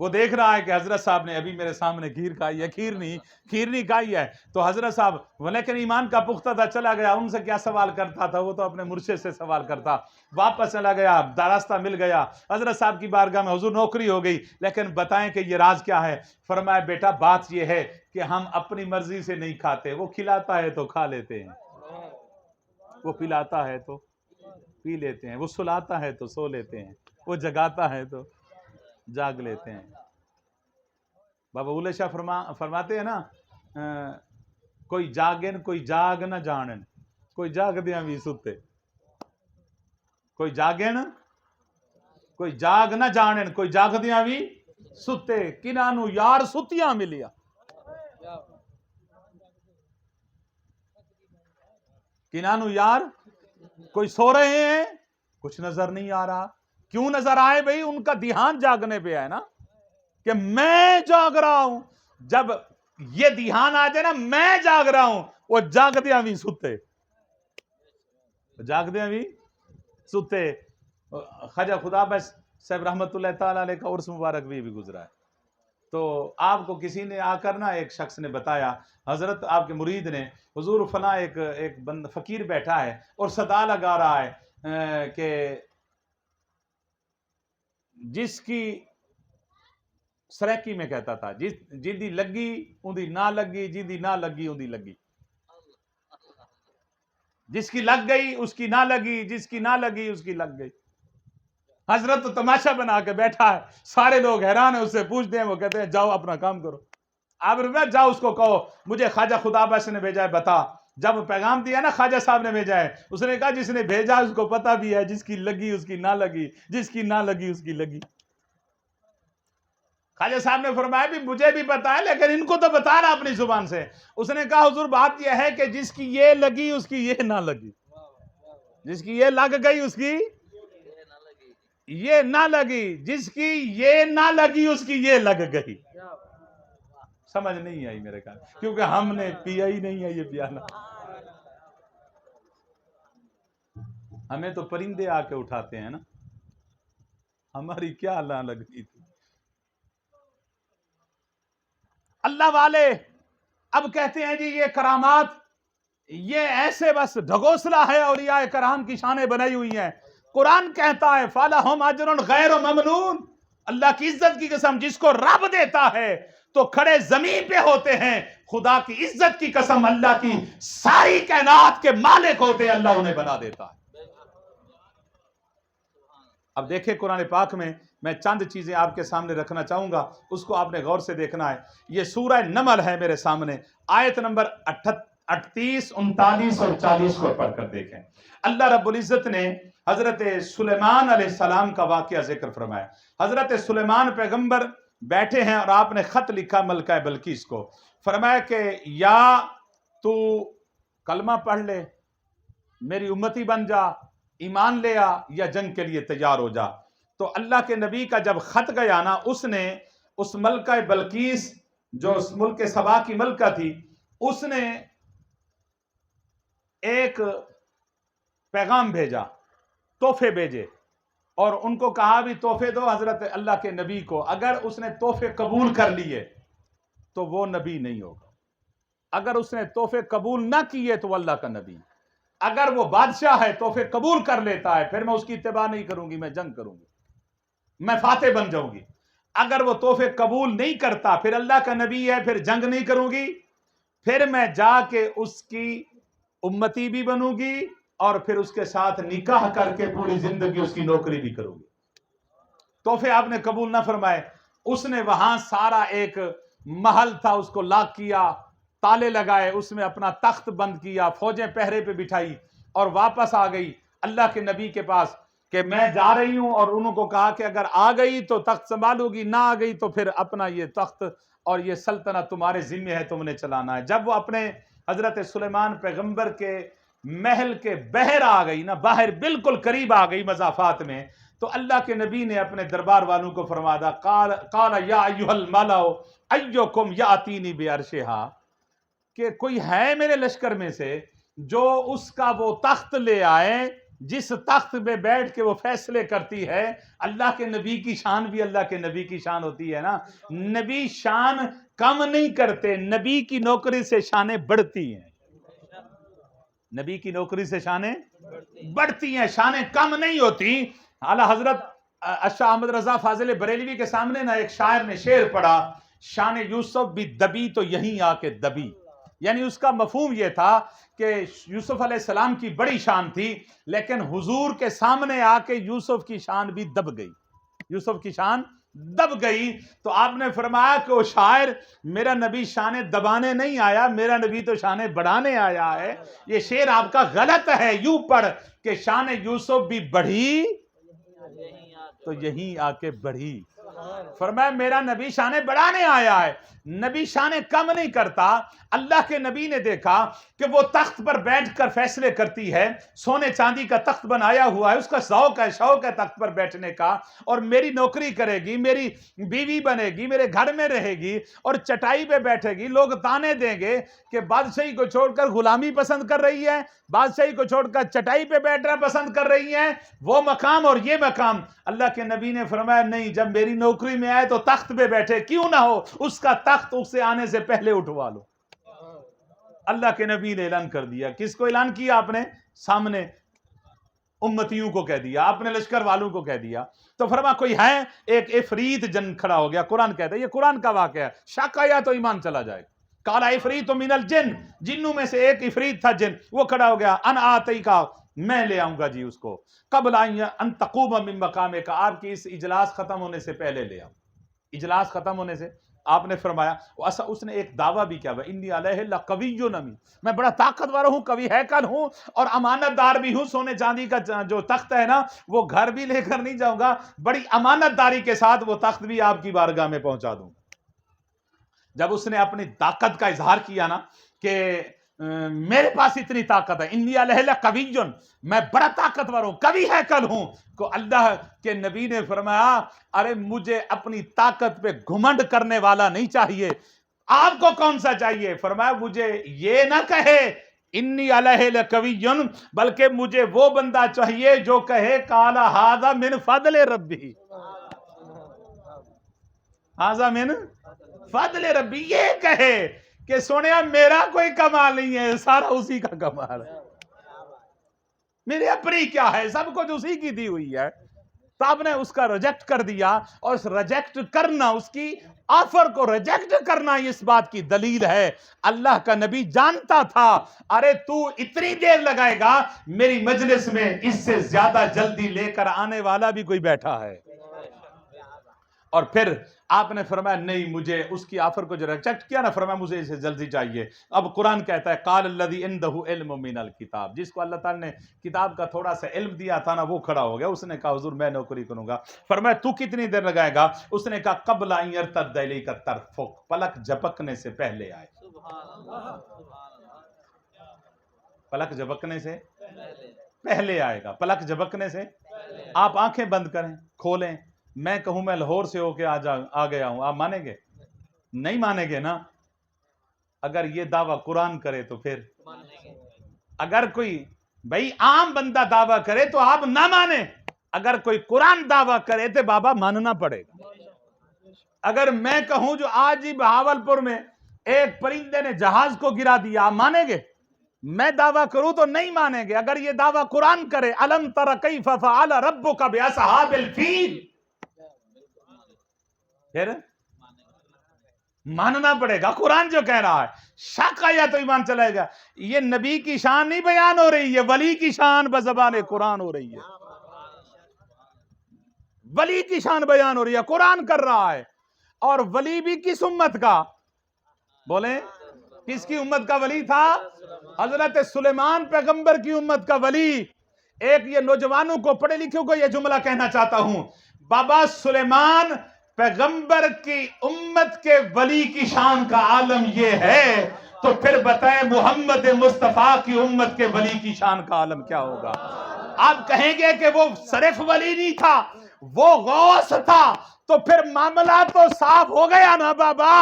وہ دیکھ رہا ہے کہ حضرت صاحب نے ابھی میرے سامنے کھیر کھائی ہے، کھیر نہیں کھائی ہے، تو حضرت صاحب لیکن ایمان کا پختہ تھا، چلا گیا، ان سے کیا سوال کرتا تھا، وہ تو اپنے مرشد سے سوال کرتا، واپس چلا گیا، راستہ مل گیا، حضرت صاحب کی بارگاہ میں، حضور نوکری ہو گئی، لیکن بتائیں کہ یہ راز کیا ہے؟ فرمایا بیٹا بات یہ ہے کہ ہم اپنی مرضی سے نہیں کھاتے، وہ کھلاتا ہے تو کھا لیتے ہیں، وہ پلاتا ہے تو پی لیتے ہیں، وہ سلاتا ہے تو سو لیتے ہیں، وہ جگاتا ہے تو جاگ لیتے ہیں۔ بابا اولے شاہ فرماتے ہیں نا کوئی جاگن کوئی جاگ نہ جانن، کوئی جاگ دیاں بھی ستے، کوئی جاگن کوئی جاگ نہ جانن، کوئی جاگ دیاں بھی ستے، کنانو یار ستیاں ملیا، کنانو یار کوئی سو رہے ہیں، کچھ نظر نہیں آ رہا، کیوں نظر آئے بھئی؟ ان کا دھیان جاگنے پہ ہے نا، کہ میں جاگ رہا ہوں، جب یہ دھیان آ جائے نا میں جاگ رہا ہوں، وہ جاگ دیاں بھی ستے، جاگ دیاں بھی ستے۔ خواجہ خدا بخش صاحب رحمت اللہ تعالی علیہ کا عرس مبارک بھی گزرا ہے، تو آپ کو کسی نے آ کر نا ایک شخص نے بتایا، حضرت آپ کے مرید نے، حضور فلاں ایک بند فقیر بیٹھا ہے اور صدا لگا رہا ہے کہ جس کی سریکی میں کہتا تھا جدی لگی اندی نہ لگی، جدی نہ لگی اندی لگی، جس کی لگ گئی اس کی نہ لگی، جس کی نہ لگی اس کی لگ گئی۔ حضرت تو تماشا بنا کے بیٹھا ہے، سارے لوگ حیران ہیں، اس سے پوچھتے ہیں، وہ کہتے ہیں جاؤ اپنا کام کرو، آپ جاؤ اس کو کہو مجھے خواجہ خدا بخش نے بھیجا ہے، بتا۔ جب پیغام دیا نا خواجہ صاحب نے بھیجا ہے، اس نے کہا جس نے بھیجا اس کو پتہ بھی ہے، جس کی لگی اس کی نہ لگی، جس کی نہ لگی اس کی لگی۔ خواجہ صاحب نے فرمایا بھی مجھے بھی پتا ہے لیکن ان کو تو بتا رہا اپنی زبان سے۔ اس نے کہا حضور بات یہ ہے کہ جس کی یہ لگی اس کی یہ نہ لگی، جس کی یہ لگ گئی اس کی یہ نہ لگی، جس کی یہ نہ لگی اس کی یہ لگ گئی۔ سمجھ نہیں آئی میرے خیال، کیونکہ ہم نے پیا ہی نہیں ہے یہ پیالہ، ہمیں تو پرندے آ کے اٹھاتے ہیں نا، ہماری کیا نہ لگی تھی۔ اللہ والے اب کہتے ہیں جی یہ کرامات یہ ایسے بس ڈھگوسلا ہے، اولیاء کرام کی شانیں بنائی ہوئی ہیں۔ قرآن کہتا ہے فَلَهُمْ أَجْرٌ غَيْرُ مَمْنُونَ، اللہ کی عزت کی قسم جس کو رب دیتا ہے تو کھڑے زمین پہ ہوتے ہیں، خدا کی عزت کی قسم اللہ کی ساری کائنات کے مالک ہوتے ہیں، اللہ انہیں بنا دیتا ہے۔ اب دیکھیں قرآن پاک میں چند چیزیں آپ کے سامنے رکھنا چاہوں گا، اس کو آپ نے غور سے دیکھنا ہے۔ یہ سورہ نمل ہے میرے سامنے، آیت نمبر 38، 39 اور 40 کو پڑھ کر دیکھیں۔ اللہ رب العزت نے حضرت سلیمان علیہ السلام کا واقعہ ذکر فرمایا۔ حضرت سلیمان پیغمبر بیٹھے ہیں اور آپ نے خط لکھا ملکہ بلقیس کو، فرمایا کہ یا تو کلمہ پڑھ لے، میری امتی بن جا، ایمان لے آ، یا جنگ کے لیے تیار ہو جا۔ تو اللہ کے نبی کا جب خط گیا نا، اس نے اس ملکہ بلقیس جو اس ملک سبا کی ملکہ تھی، اس نے ایک پیغام بھیجا، تحفے بھیجے، اور ان کو کہا بھی تحفے دو حضرت اللہ کے نبی کو، اگر اس نے تحفے قبول کر لیے تو وہ نبی نہیں ہوگا، اگر اس نے تحفے قبول نہ کیے تو وہ اللہ کا نبی، اگر وہ بادشاہ ہے تحفے قبول کر لیتا ہے پھر میں اس کی اتباع نہیں کروں گی، میں جنگ کروں گی، میں فاتح بن جاؤں گی۔ اگر وہ تحفے قبول نہیں کرتا پھر اللہ کا نبی ہے، پھر جنگ نہیں کروں گی، پھر میں جا کے اس کی امتی بھی بنوں گی اور پھر اس کے ساتھ نکاح کر کے پوری زندگی اس کی نوکری بھی کروں گی۔ تحفے آپ نے قبول نہ فرمائے، اس نے وہاں سارا ایک محل تھا اس کو لاک کیا، تالے لگائے، اس میں اپنا تخت بند کیا، فوجیں پہرے پہ بٹھائی اور واپس آ گئی اللہ کے نبی کے پاس کہ میں جا رہی ہوں، اور انہوں کو کہا کہ اگر آ گئی تو تخت سنبھالو گی، نہ آ گئی تو پھر اپنا یہ تخت اور یہ سلطنت تمہارے ذمہ ہے، تم نے چلانا ہے۔ جب وہ اپنے حضرت سلیمان پیغمبر کے محل کے باہر آ گئی نا، باہر بالکل قریب آ گئی مضافات میں، تو اللہ کے نبی نے اپنے دربار والوں کو فرمایا قال یا ایھا الملأ ایکم یاتینی بعرشھا، کہ کوئی ہے میرے لشکر میں سے جو اس کا وہ تخت لے آئے جس تخت پہ بیٹھ کے وہ فیصلے کرتی ہے، اللہ کے نبی کی شان بھی اللہ کے نبی کی شان ہوتی ہے نا. نبی شان کم نہیں کرتے، نبی کی نوکری سے شانیں بڑھتی ہیں. نبی کی نوکری سے شانیں بڑھتی ہیں، شانیں کم نہیں ہوتی. اعلیٰ حضرت اشاہ احمد رضا فاضل بریلوی کے سامنے نا ایک شاعر نے شعر پڑھا، شان یوسف بھی دبی تو یہیں آ کے دبی. یعنی اس کا مفہوم یہ تھا کہ یوسف علیہ السلام کی بڑی شان تھی، لیکن حضور کے سامنے آ کے یوسف کی شان بھی دب گئی. یوسف کی شان دب گئی. تو آپ نے فرمایا کہ وہ شاعر، میرا نبی شانیں دبانے نہیں آیا، میرا نبی تو شانیں بڑھانے آیا ہے. یہ شعر آپ کا غلط ہے. یوں پڑھ کہ شان یوسف بھی بڑھی تو یہیں آ کے بڑھی. فرمایا میرا نبی شانیں بڑھانے آیا ہے، نبی شانیں کم نہیں کرتا. اللہ کے نبی نے دیکھا کہ وہ تخت پر بیٹھ کر فیصلے کرتی ہے، سونے چاندی کا تخت بنایا ہوا ہے، اس کا ذوق ہے، شوق ہے تخت پر بیٹھنے کا، اور میری نوکری کرے گی، میری بیوی بنے گی، میرے گھر میں رہے گی اور چٹائی پہ بیٹھے گی. لوگ تانے دیں گے کہ بادشاہی کو چھوڑ کر غلامی پسند کر رہی ہے، بادشاہی کو چھوڑ کر چٹائی پہ بیٹھنا پسند کر رہی ہے، وہ مقام اور یہ مقام. اللہ کے نبی نے فرمایا نہیں، جب میری نوکری میں آئے تو تخت پہ بیٹھے، کیوں نہ ہو اس کا تخت اس سے آنے سے پہلے اٹھوا لو. اللہ کے نبی نے اعلان کر دیا. کس کو اعلان کیا؟ آپ نے سامنے امتیوں کو کہہ دیا، آپ نے لشکر والوں کو کہہ دیا. تو فرما کوئی ہے، ایک عفریت جن کھڑا ہو گیا. قرآن کہتا ہے، یہ قرآن کا واقعہ ہے، شک آیا تو ایمان چلا جائے. کالا عفریت من الجن، جنوں میں سے ایک عفریت تھا جن، وہ کھڑا ہو گیا. ان آتی کا، میں لے آؤں گا جی اس کو. قبل ان تقوم من مقامک، آپ کی اس اجلاس ختم ہونے سے پہلے لے آؤں. اجلاس ختم ہونے سے آپ نے فرمایا. اس نے ایک دعویٰ بھی کیا ہوا، انی علیہ لقوی امین، میں بڑا طاقتور ہوں، قوی ہیکل ہوں اور امانت دار بھی ہوں. سونے چاندی کا جو تخت ہے نا، وہ گھر بھی لے کر نہیں جاؤں گا، بڑی امانت داری کے ساتھ وہ تخت بھی آپ کی بارگاہ میں پہنچا دوں. جب اس نے اپنی طاقت کا اظہار کیا نا کہ میرے پاس اتنی طاقت ہے، انی علیہ لقوی، میں بڑا طاقتور ہوں، قوی ہیکل ہوں، کو اللہ کے نبی نے فرمایا ارے مجھے اپنی طاقت پہ گھمنڈ کرنے والا نہیں چاہیے. آپ کو کون سا چاہیے؟ فرمایا مجھے یہ نہ کہے انی علیہ لقوی، بلکہ مجھے وہ بندہ چاہیے جو کہے قال ھذا من فضل ربی، ھذا من فضل ربی، یہ کہے کہ سونیا میرا کوئی کمال نہیں ہے، سارا اسی کا کمال ہے، میرے اپنی کیا ہے، سب کچھ اسی کی دی ہوئی ہے. تو آپ نے اس کا ریجیکٹ کر دیا، اور اس ریجیکٹ کرنا، اس کی آفر کو ریجیکٹ کرنا اس بات کی دلیل ہے اللہ کا نبی جانتا تھا ارے تو اتنی دیر لگائے گا، میری مجلس میں اس سے زیادہ جلدی لے کر آنے والا بھی کوئی بیٹھا ہے. اور پھر آپ نے فرمایا نہیں، مجھے اس کی آفر کو جو ریجیکٹ کیا نا، فرمایا مجھے اسے جلدی چاہیے. اب قرآن کہتا ہے قال الذی عندہ علم من الکتاب، جس کو اللہ تعالی نے کتاب کا تھوڑا سا علم دیا تھا نا، وہ کھڑا ہو گیا. اس نے کہا حضور میں نوکری کروں گا. فرمایا تو کتنی دیر لگائے گا؟ اس نے کہا قبل ان یرتد الیک طرفک، پلک جھپکنے سے پہلے آئے. پلک جھپکنے سے پہلے آئے گا، پلک جھپکنے سے. آپ آنکھیں بند کریں، کھولیں، میں کہوں میں لاہور سے ہو کے آ گیا ہوں، آپ مانیں گے؟ نہیں مانیں گے نا. اگر یہ دعویٰ قرآن کرے تو پھر، اگر کوئی بھائی عام بندہ دعویٰ کرے تو آپ نہ مانیں، اگر کوئی قرآن دعویٰ کرے تو بابا ماننا پڑے گا. اگر میں کہوں جو آج ہی بہاولپور میں ایک پرندے نے جہاز کو گرا دیا، آپ مانیں گے؟ میں دعویٰ کروں تو نہیں مانیں گے. اگر یہ دعویٰ قرآن کرے الم تر کیف فعل ربک باصحاب الفیل، پھر ماننا پڑے گا قرآن جو کہہ رہا ہے. شک آیا تو ایمان چلے گا. یہ نبی کی شان نہیں بیان ہو رہی، یہ ولی کی شان بزبان قرآن ہو رہی ہے. ولی کی شان بیان ہو رہی ہے، قرآن کر رہا ہے. اور ولی بھی کس امت کا؟ بولیں کس کی امت کا ولی تھا؟ حضرت سلیمان پیغمبر کی امت کا ولی. ایک یہ نوجوانوں کو، پڑھے لکھوں کو یہ جملہ کہنا چاہتا ہوں، بابا سلیمان پیغمبر کی امت کے ولی کی شان کا عالم یہ ہے، تو پھر بتائیں محمد مصطفیٰ کی امت کے ولی کی شان کا عالم کیا ہوگا؟ آپ کہیں گے کہ وہ صرف ولی نہیں تھا، وہ غوث تھا تو پھر معاملہ تو صاف ہو گیا نا بابا.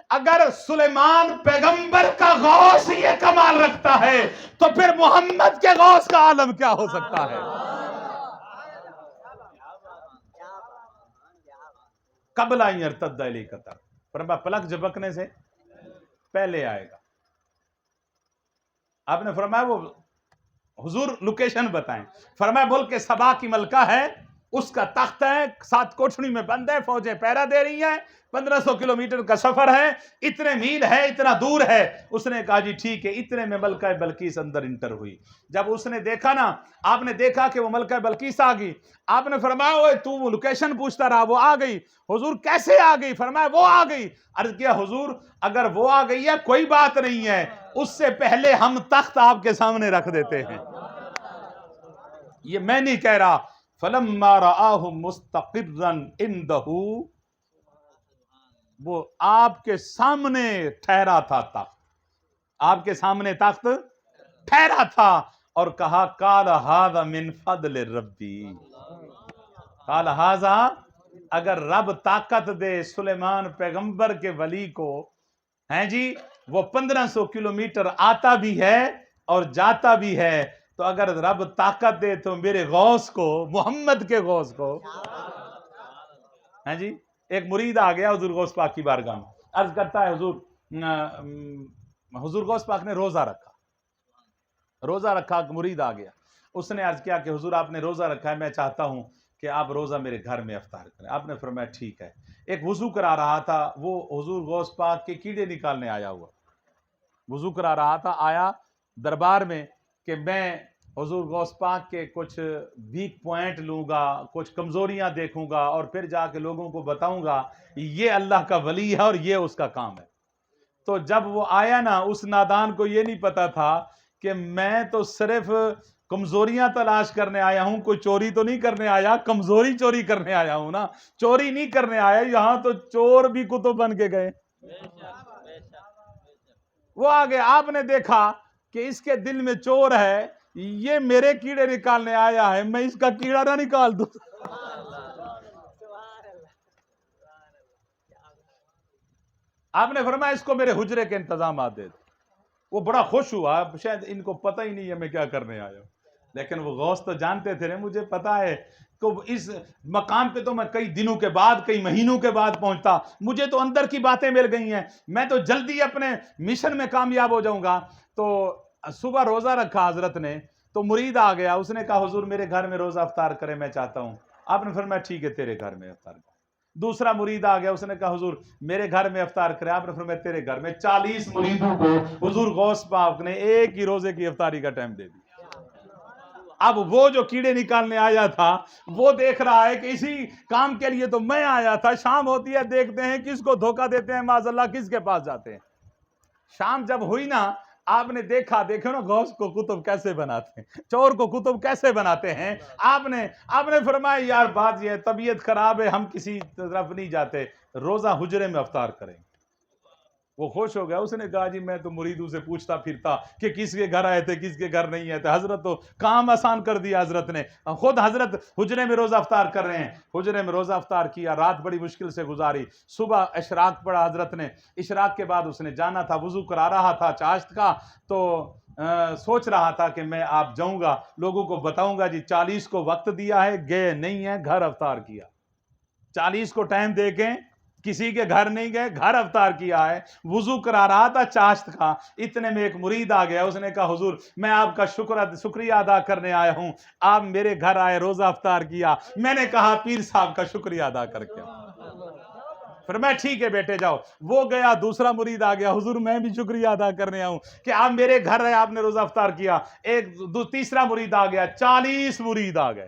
اگر سلیمان پیغمبر کا غوث یہ کمال رکھتا ہے تو پھر محمد کے غوث کا عالم کیا ہو سکتا ہے؟ قبل ان یرتد الیک طرف، فرمایا پلک جھپکنے سے پہلے آئے گا. آپ نے فرمایا وہ حضور لوکیشن بتائیں. فرمایا ملک سبا کی ملکہ ہے، اس کا تخت ہے، 7 کوٹھڑی میں بند ہے، فوجیں پہرا دے رہی ہیں، 1500 کلومیٹر کا سفر ہے، اتنے میل ہے، اتنا دور ہے. اس نے کہا جی ٹھیک ہے. اتنے میں ملکہ بلقیس اندر انٹر ہوئی. جب اس نے دیکھا نا، آپ نے دیکھا کہ وہ ملکہ بلقیس آ گئی. آپ نے فرمایا اوے تو وہ لوکیشن پوچھتا رہا، وہ آ گئی. حضور کیسے آ گئی؟ فرمایا وہ آ گئی. عرض کیا حضور اگر وہ آ گئی ہے کوئی بات نہیں ہے، اس سے پہلے ہم تخت آپ کے سامنے رکھ دیتے ہیں. یہ میں نہیں کہہ رہا. فلما رآہ مستقرا عنده، وہ آپ کے سامنے ٹھہرا تھا تخت، آپ کے سامنے تخت ٹھہرا تھا. اور کہا قال ھذا من فضل ربی، قال ھذا، اگر رب طاقت دے سلیمان پیغمبر کے ولی کو ہیں جی، وہ 1500 کلومیٹر آتا بھی ہے اور جاتا بھی ہے، تو اگر رب طاقت دے تو میرے غوث کو، محمد کے غوث کو. ہیں جی ایک مرید آ گیا حضور غوث پاک کی بارگاہ میں، عرض کرتا ہے حضور غوث پاک نے روزہ رکھا. مرید آ گیا، اس نے عرض کیا کہ حضور آپ نے روزہ رکھا ہے، میں چاہتا ہوں کہ آپ روزہ میرے گھر میں افطار کریں. آپ نے فرمایا ٹھیک ہے. ایک وضو کرا رہا تھا، وہ حضور غوث پاک کے کیڑے نکالنے آیا ہوا، وضو کرا رہا تھا، آیا دربار میں کہ میں حضور غوث پاک کے کچھ ویک پوائنٹ لوں گا، کچھ کمزوریاں دیکھوں گا اور پھر جا کے لوگوں کو بتاؤں گا یہ اللہ کا ولی ہے اور یہ اس کا کام ہے. تو جب وہ آیا نا، اس نادان کو یہ نہیں پتا تھا کہ میں تو صرف کمزوریاں تلاش کرنے آیا ہوں، کوئی چوری تو نہیں کرنے آیا، کمزوری چوری کرنے آیا ہوں نا، چوری نہیں کرنے آیا. یہاں تو چور بھی کتب بن کے گئے. وہ آگے آپ نے دیکھا کہ اس کے دل میں چور ہے، یہ میرے کیڑے نکالنے آیا ہے، میں اس کا کیڑا نہ نکال دوں. آپ نے فرمایا اس کو میرے حجرے کے انتظامات دے دو. وہ بڑا خوش ہوا، شاید ان کو پتہ ہی نہیں ہے میں کیا کرنے آیا ہوں، لیکن وہ غوث تو جانتے تھے نا مجھے پتا ہے تو اس مقام پہ تو میں کئی دنوں کے بعد، کئی مہینوں کے بعد پہنچتا. مجھے تو اندر کی باتیں مل گئی ہیں، میں تو جلدی اپنے مشن میں کامیاب ہو جاؤں گا. تو صبح روزہ رکھا حضرت نے، تو مرید آ گیا، اس نے کہا حضور میرے گھر میں روزہ افطار کرے، میں چاہتا ہوں. آپ نے فرمایا ٹھیک ہے تیرے گھر میں افطار کرے. دوسرا مرید آ گیا، اس نے کہا حضور میرے گھر میں افطار کرے. آپ نے فرمایا تیرے گھر میں. 40 مریدوں کو حضور غوث پاک نے ایک ہی روزے کی افطاری کا ٹائم دے دیا. اب وہ جو کیڑے نکالنے آیا تھا وہ دیکھ رہا ہے کہ اسی کام کے لیے تو میں آیا تھا. شام ہوتی ہے، دیکھتے ہیں کس کو دھوکہ دیتے ہیں، معاذ اللہ کس کے پاس جاتے ہیں. شام جب ہوئی نا، آپ نے دیکھو نا غوث کو کتب کیسے بناتے ہیں، چور کو کتب کیسے بناتے ہیں. آپ نے فرمایا یار بات یہ ہے، طبیعت خراب ہے، ہم کسی طرف نہیں جاتے، روزہ حجرے میں افطار کریں. وہ خوش ہو گیا. اس نے کہا جی میں تو مریدوں سے پوچھتا پھرتا کہ کس کے گھر آئے تھے، کس کے گھر نہیں آئے تھے. حضرت تو کام آسان کر دیا، حضرت نے خود حضرت حجرے میں روزہ افطار کر رہے ہیں. حجرے میں روزہ افطار کیا، رات بڑی مشکل سے گزاری. صبح اشراق پڑھا حضرت نے. اشراق کے بعد اس نے جانا تھا، وضو کرا رہا تھا چاشت کا، تو سوچ رہا تھا کہ میں آپ جاؤں گا، لوگوں کو بتاؤں گا جی 40 کو وقت دیا ہے، گئے نہیں ہیں، گھر افطار کیا. 40 کو ٹائم دے کے کسی کے گھر نہیں گئے، گھر افطار کیا ہے. وضو کرا رہا تھا چاشت کا. اتنے میں ایک مرید آ گیا، اس نے کہا حضور میں آپ کا شکریہ ادا کرنے آیا ہوں، آپ میرے گھر آئے، روزہ افطار کیا. میں نے کہا پیر صاحب کا شکریہ ادا کر کے. پھر میں ٹھیک ہے بیٹے جاؤ. وہ گیا، دوسرا مرید آ گیا، حضور میں بھی شکریہ ادا کرنے آؤں کہ آپ میرے گھر آئے، آپ نے روزہ افطار کیا. تیسرا مرید آ گیا، 40 مرید آ گئے.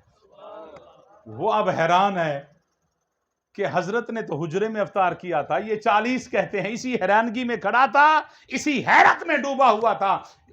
وہ اب حیران ہے کہ حضرت نے تو حجرے میں افطار کیا تھا، یہ 40 کہتے ہیں. اسی حیرانگی میں کھڑا تھا، اسی حیرت میں ڈوبا ہوا تھا.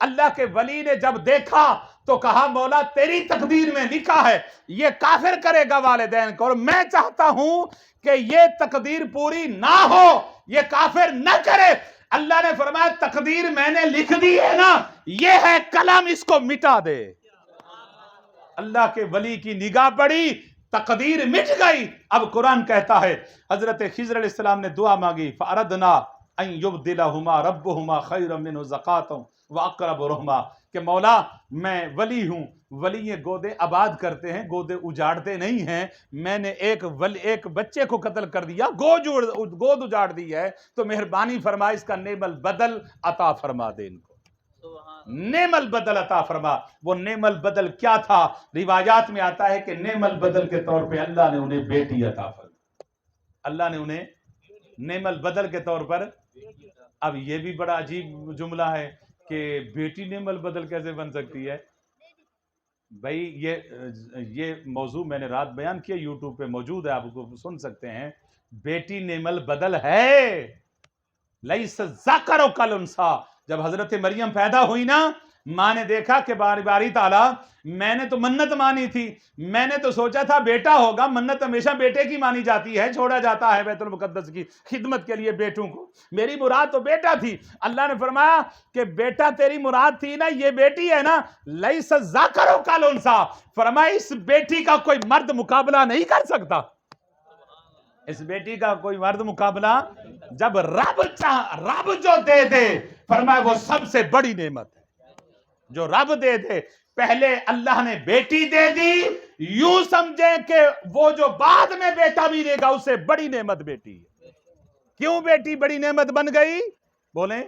اللہ کے ولی نے جب دیکھا تو کہا مولا تیری تقدیر میں لکھا ہے یہ کافر کرے گا والدین کو، اور میں چاہتا ہوں کہ یہ تقدیر پوری نہ ہو، یہ کافر نہ کرے. اللہ نے فرمایا تقدیر میں نے لکھ دی ہے نا، یہ ہے قلم، اس کو مٹا دے. اللہ کے ولی کی نگاہ پڑی، تقدیر مٹ گئی. اب قرآن کہتا ہے حضرت خضر علیہ السلام نے دعا مانگی فَأَرَدْنَا أَن يُبْدِلَهُمَا رَبُّهُمَا خَيْرًا مِّنْهُ زَكَاةً وَأَقْرَبَ رُحْمًا، کہ مولا میں ولی ہوں، ولی یہ گودے آباد کرتے ہیں، گودے اجاڑتے نہیں ہیں. میں نے ایک بچے کو قتل کر دیا، گود اجاڑ دی ہے، تو مہربانی فرما اس کا نعم البدل عطا فرما دے ان کو. نعم البدل عطا فرما. وہ نعم البدل کیا تھا؟ روایات میں آتا ہے کہ نعم البدل کے طور پہ اللہ نے انہیں بیٹی عطا فرما. اللہ نے انہیں نعم البدل کے طور پر. اب یہ بھی بڑا عجیب جملہ ہے کہ بیٹی نعم البدل کیسے بن سکتی ہے بھائی. یہ موضوع میں نے رات بیان کیا، یوٹیوب پہ موجود ہے، آپ کو سن سکتے ہیں. بیٹی نعم البدل ہے. لیس الذکر کالانثی. جب حضرت مریم پیدا ہوئی نا، ماں نے دیکھا کہ باری تعالیٰ میں نے تو منت مانی تھی، میں نے تو سوچا تھا بیٹا ہوگا، منت ہمیشہ بیٹے کی مانی جاتی ہے، چھوڑا جاتا ہے بیت المقدس کی خدمت کے لیے بیٹوں کو، میری مراد تو بیٹا تھی. اللہ نے فرمایا کہ بیٹا تیری مراد تھی نا، یہ بیٹی ہے نا، لیس الذکر کالانثی. فرمایا اس بیٹی کا کوئی مرد مقابلہ نہیں کر سکتا. اس بیٹی کا کوئی مرد مقابلہ. جب رب جو دے دے فرمایا وہ سب سے بڑی نعمت ہے جو رب دے دے. پہلے اللہ نے بیٹی دے دی، یوں سمجھیں کہ وہ جو بعد میں بیٹا ملے گا اس سے بڑی نعمت بیٹی ہے. کیوں بیٹی بڑی نعمت بن گئی؟ بولیں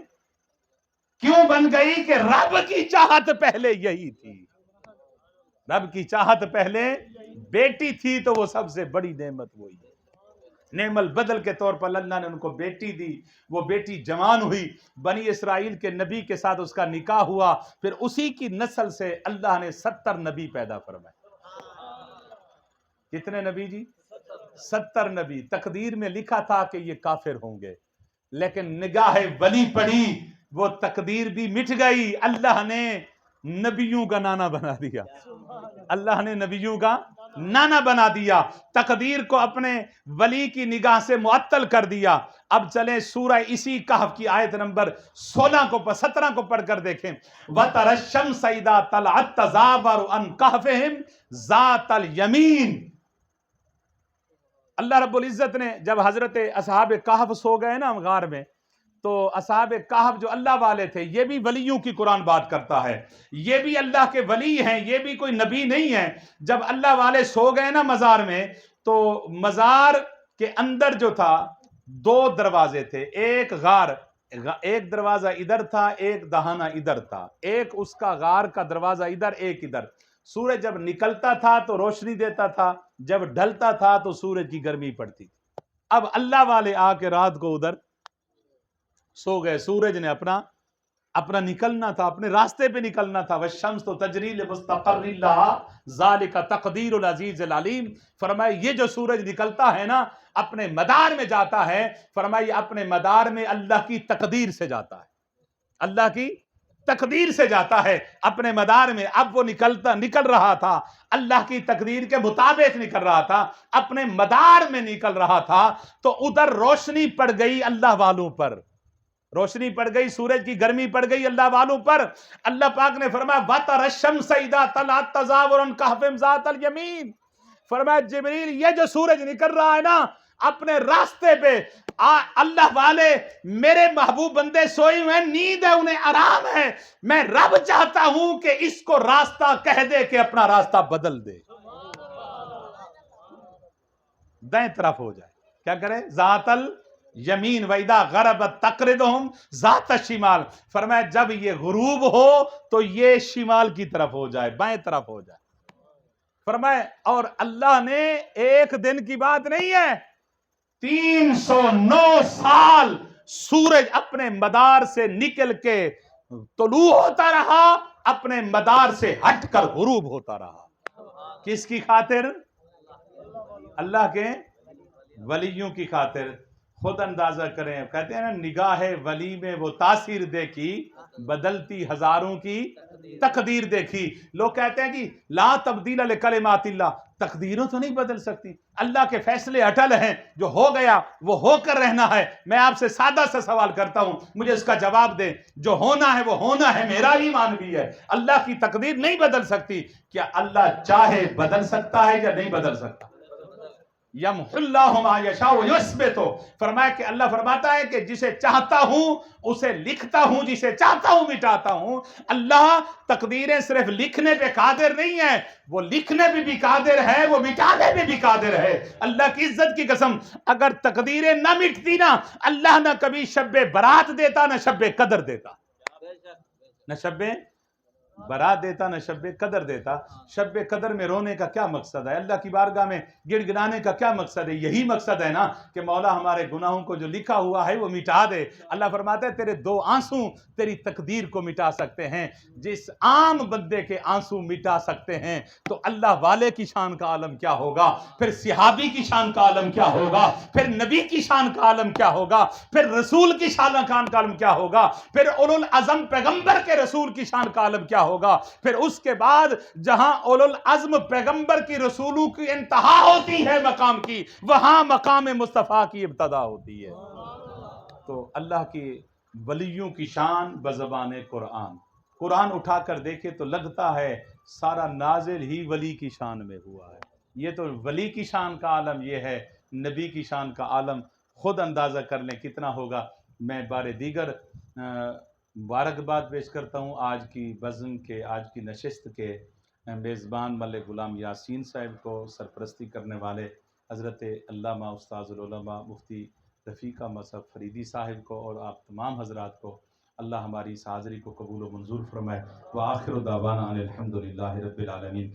کیوں بن گئی؟ کہ رب کی چاہت پہلے یہی تھی. رب کی چاہت پہلے بیٹی تھی، تو وہ سب سے بڑی نعمت وہی ہے. نعم البدل کے طور پر اللہ نے ان کو بیٹی دی. وہ بیٹی جوان ہوئی، بنی اسرائیل کے نبی کے ساتھ اس کا نکاح ہوا، پھر اسی کی نسل سے اللہ نے 70 نبی پیدا فرمائے. کتنے نبی جی؟ 70 نبی. تقدیر میں لکھا تھا کہ یہ کافر ہوں گے، لیکن نگاہ ولی پڑی، وہ تقدیر بھی مٹ گئی. اللہ نے نبیوں کا نانا بنا دیا. اللہ نے نبیوں کا نانا بنا دیا، تقدیر کو اپنے ولی کی نگاہ سے معطل کر دیا. اب چلیں سورہ اسی کہف کی آیت نمبر 17 کو پڑھ کر دیکھیں. وَتَرَى الشَّمْسَ إِذَا طَلَعَت تَزَاوَرُ عَنْ كَهْفِهِمْ ذَاتَ الْيَمِينِ. اللہ رب العزت نے جب حضرت اصحاب کہف سو گئے نا غار میں، تو اصحاب کہف جو اللہ والے تھے، یہ بھی ولیوں کی قرآن بات کرتا ہے، یہ بھی اللہ کے ولی ہیں، یہ بھی کوئی نبی نہیں ہے. جب اللہ والے سو گئے نا مزار میں، تو مزار کے اندر جو تھا 2 دروازے تھے. ایک دروازہ ادھر تھا، ایک دہانہ ادھر تھا، ایک اس کا غار کا دروازہ ادھر، ایک ادھر. سورج جب نکلتا تھا تو روشنی دیتا تھا، جب ڈھلتا تھا تو سورج کی گرمی پڑتی تھی. اب اللہ والے آ کے رات کو ادھر سو گئے. سورج نے اپنا نکلنا تھا، اپنے راستے پہ نکلنا تھا. والشمس تجری لمستقر لها ذلك تقدیر العزیز العلیم. فرمایا یہ جو سورج نکلتا ہے نا، اپنے مدار میں جاتا ہے. فرمایا اپنے مدار میں اللہ کی تقدیر سے جاتا ہے، اللہ کی تقدیر سے جاتا ہے اپنے مدار میں. اب وہ نکل رہا تھا، اللہ کی تقدیر کے مطابق نکل رہا تھا، اپنے مدار میں نکل رہا تھا. تو ادھر روشنی پڑ گئی اللہ والوں پر، روشنی پڑ گئی، سورج کی گرمی پڑ گئی اللہ والوں پر. اللہ پاک نے فرمایا وَتَرَى الشَّمْسَ إِذَا طَلَعَت تَزَاوَرُ عَنْ كَهْفِهِمْ ذَاتَ الْيَمِينِ. فرمایا جبریل یہ جو سورج نکل رہا ہے نا اپنے راستے پہ، اللہ والے میرے محبوب بندے سوئے ہوئے ہیں، نیند ہے انہیں، آرام ہے. میں رب چاہتا ہوں کہ اس کو راستہ کہہ دے کہ اپنا راستہ بدل دے، دائیں طرف ہو جائے. کیا کرے؟ ذات الیمین. وَإِذَا غَرَبَتْ تَقْرِضُهُمْ ذَاتَ الشِّمَالِ. فرمایا جب یہ غروب ہو تو یہ شمال کی طرف ہو جائے، بائیں طرف ہو جائے. فرمایا اور اللہ نے ایک دن کی بات نہیں ہے، 309 سال سورج اپنے مدار سے نکل کے طلوع ہوتا رہا، اپنے مدار سے ہٹ کر غروب ہوتا رہا. کس کی خاطر؟ اللہ کے ولیوں کی خاطر. خود اندازہ کریں. کہتے ہیں نا نگاہ ولی میں وہ تاثیر دیکھی بدلتی ہزاروں کی تقدیر دیکھی. لوگ کہتے ہیں جی لا تبدیل لکلمات اللہ، تقدیروں تو نہیں بدل سکتی، اللہ کے فیصلے اٹل ہیں، جو ہو گیا وہ ہو کر رہنا ہے. میں آپ سے سادہ سا سوال کرتا ہوں، مجھے اس کا جواب دیں. جو ہونا ہے وہ ہونا ہے، میرا ایمان بھی ہے. اللہ کی تقدیر نہیں بدل سکتی. کیا اللہ چاہے بدل سکتا ہے یا نہیں بدل سکتا؟ یمحو اللہ ما یشاء ویثبت، فرمایا کہ اللہ فرماتا ہے کہ جسے چاہتا ہوں اسے لکھتا ہوں، جسے چاہتا ہوں مٹاتا ہوں. اللہ تقدیریں صرف لکھنے پہ قادر نہیں ہے، وہ لکھنے پہ بھی قادر ہے، وہ مٹانے پہ بھی قادر ہے. اللہ کی عزت کی قسم، اگر تقدیریں نہ مٹتی نا، اللہ نہ کبھی شب برات دیتا نہ شب قدر دیتا، نہ شب برات دیتا نہ شب قدر دیتا. شب قدر میں رونے کا کیا مقصد ہے؟ اللہ کی بارگاہ میں گڑ گڑانے کا کیا مقصد ہے؟ یہی مقصد ہے نا کہ مولا ہمارے گناہوں کو جو لکھا ہوا ہے وہ مٹا دے. اللہ فرماتا ہے تیرے دو آنسو تیری تقدیر کو مٹا سکتے ہیں. جس عام بندے کے آنسو مٹا سکتے ہیں تو اللہ والے کی شان کا عالم کیا ہوگا، پھر صحابی کی شان کا عالم کیا ہوگا، پھر نبی کی شان کا عالم کیا ہوگا، پھر رسول کی شان کا عالم کیا ہوگا، پھر اولو العزم پیغمبر کے رسول کی شان کا عالم کیا ہوگا. پھر اس کے بعد جہاں اولو العزم پیغمبر کی رسولوں کی انتہا ہوتی ہے مقام کی، وہاں مقام مصطفیٰ کی ابتدا ہوتی ہے. تو اللہ کی ولیوں کی شان بزبان قرآن، قرآن اٹھا کر دیکھے تو لگتا ہے سارا نازل ہی ولی کی شان میں ہوا ہے. یہ تو ولی کی شان کا عالم یہ ہے، نبی کی شان کا عالم خود اندازہ کر لیں کتنا ہوگا. میں بار دیگر مبارکباد پیش کرتا ہوں آج کی بزم کے، آج کی نشست کے میزبان ملک غلام یاسین صاحب کو، سرپرستی کرنے والے حضرت علامہ استاذ العلماء مفتی رفیقہ مصعب فریدی صاحب کو، اور آپ تمام حضرات کو. اللہ ہماری اس حاضری کو قبول و منظور فرمائے. وآخر دعوانا ان الحمدللہ رب العالمین.